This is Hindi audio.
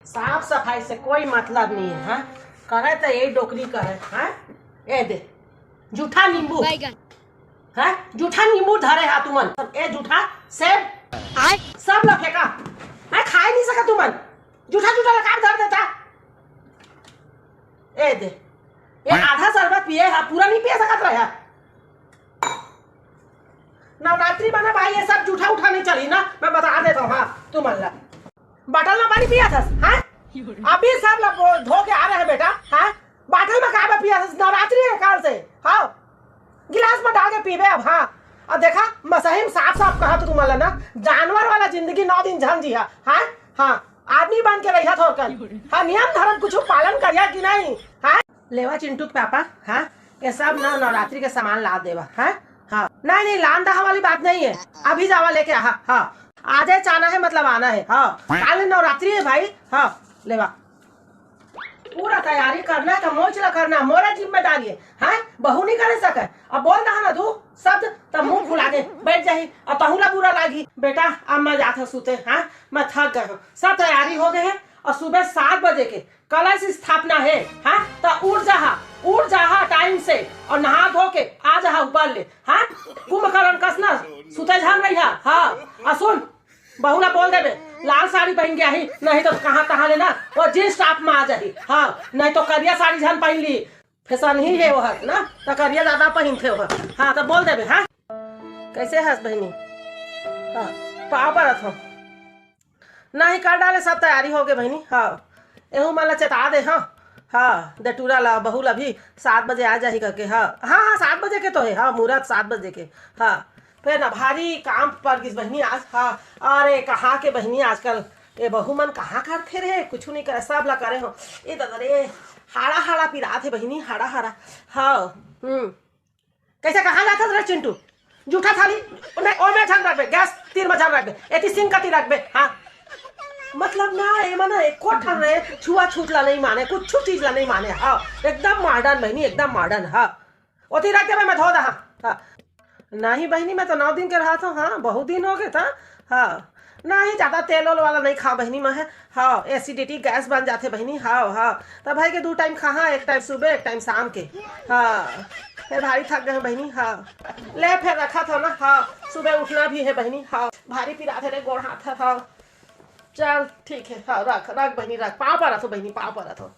साफ सफाई से कोई मतलब नहीं है। हाँ, करे तो यही डोकरी करे। हाँ, ए दे जूठा नींबू है, जूठा नींबू धरे हा तुमन, ए जूठा सेब सब ल फेंका है, खाए नहीं सका तुमन, जूठा जूठा लगा धर देता। ए दे ये आधा शरबत पिए हा, पूरा नहीं पिए सकत रहा। नवरात्रि बना भाई, ये सब जूठा उठा नहीं चली ना, मैं बता देता हूँ। हाँ तुमन ला बाटल में पानी पिया था। हाँ अभी सब लोग धो के आ रहे हैं बेटा। हाँ बाटल में कहा पिया था, नवरात्रि है काल से। हाँ गिलास में डाल के पीबे अब। हाँ और देखा मसहिम साफ साफ कहा तो तुम्हारा ना, जानवर वाला जिंदगी 9 दिन झंड जिया। हाँ हाँ आदमी बन के रहिया थोड़कन। हाँ नियम धर्म कुछ पालन करिया कि नहीं। हाँ लेवा चिंटू के पापा। हाँ ये सब ना नवरात्रि के सामान ला देवा। हाँ हाँ नहीं लान दहा वाली बात नहीं है, अभी जावा लेके। हाँ हाँ आज जाना है मतलब आना है। हाँ काल नवरात्रि है भाई। हाँ लेवा पूरा तैयारी करना है, मोचला करना मोरा जिम्मेदारी है। हाँ बहू नहीं कर सके, अब बोल रहा ना तू शब्द तब मुंह फुला के बैठ जाही और तहुला बुरा लागी। बेटा अब मैं जाता सूते। हाँ मैं थक गया हूँ, सब तैयारी हो गए है और सुबह 7 बजे के कलश स्थापना है। हाँ तो उड़ जा टाइम से और नहा धो के आ जा ऊपर ले। हाँ कुंभकर्ण कसना सुते झान रही। हाँ सुन बहुला बोल देवे लाल साड़ी पहन के आई, नहीं तो कहाँ कहाँ लेना वो जींस टॉप में आ जाही। हाँ नहीं तो करिया साड़ी झन पहन ली, फैशन ही है वो ना, तो करिया ज्यादा पहनते हो। हाँ तो बोल देवे। हाँ कैसे हंस बहनी। हाँ पाँव पर हो नहीं कर डाले, सब तैयारी हो गई बहनी। हाँ एहू माला चेता दे। हाँ हाँ दटूरा ला बहुल अभी 7 बजे आ जाही करके। हाँ हाँ हाँ 7 बजे के तो है। हाँ मुहूर्त 7 बजे के। हाँ फिर ना भारी काम पर किस बहनी आज। हाँ अरे कहाँ के बहनी आजकल ये बहू मन कहाँ करते रहे, कुछ नहीं करे, सब ला करे हो। ये दादा रे हाड़ा पिरा थे बहनी, हाड़ा। हाँ कैसे कहाँ जाता रे चिंटू, जूठा थाली ओमे छन रखबे, गैस तीर में छन रखबे, एती सिंह कती रखबे। हाँ मतलब ना ये माना एको ठन रे छुआ छूत ला नहीं माने, कुछ चीज ला नहीं माने। हाँ एकदम मॉडर्न बहनी, एकदम मॉडर्न। हाँ ओती रख दे मैं धो दा। हाँ नहीं बहनी मैं तो 9 दिन के रहा था। हाँ बहुत दिन हो गए था। हाँ नहीं ज़्यादा तेल वाला नहीं खा बहनी मैं है। हाँ एसिडिटी गैस बन जाते बहनी। हाँ हाँ तब भाई के 2 टाइम खा, एक टाइम सुबह एक टाइम शाम के। हाँ फिर भारी थक गए बहनी। हाँ ले फिर रखा था ना। हाँ सुबह उठना भी है बहनी। हाँ भारी पिरा थे रे गोड़ हाथ। हाँ चल ठीक है। हाँ रख बहनी रख, पाँव पर रखो बहनी, पाँव पर रखो।